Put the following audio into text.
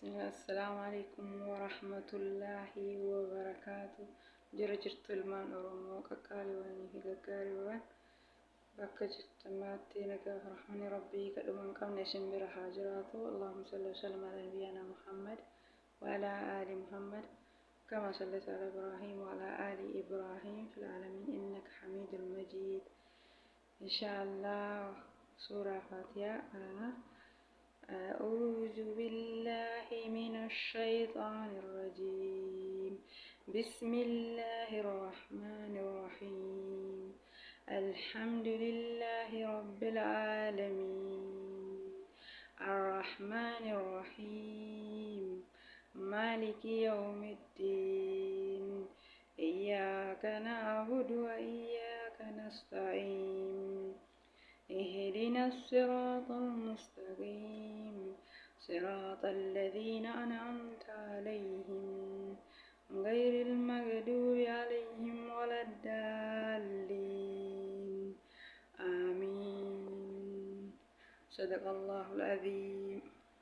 بسم الله. السلام عليكم ورحمة الله وبركاته. جرجرت المان أرومو كقاري واني كقاري وان bakka jirtan maatti nagaa rahmani rabbii kadhuman qabne shimbira haajiraatu. Allahumma salli wa sallim ala nabiyyina Muhammad wa ala ali Muhammad kama sallaita ala Ibrahim wa ala ali Ibrahim fil alamin innaka Hamidul Majid. Inshallah surah Fatiha. أعوذ بالله من الشيطان الرجيم. بسم الله الرحمن الرحيم. الحمد لله رب العالمين الرحمن الرحيم مالك يوم الدين إياك نعبد وإياك نستعين اهدنا الصراط المستقيم صراط الذين أنعمت عليهم غير المغضوب عليهم ولا الضالين آمين. صدق الله العظيم.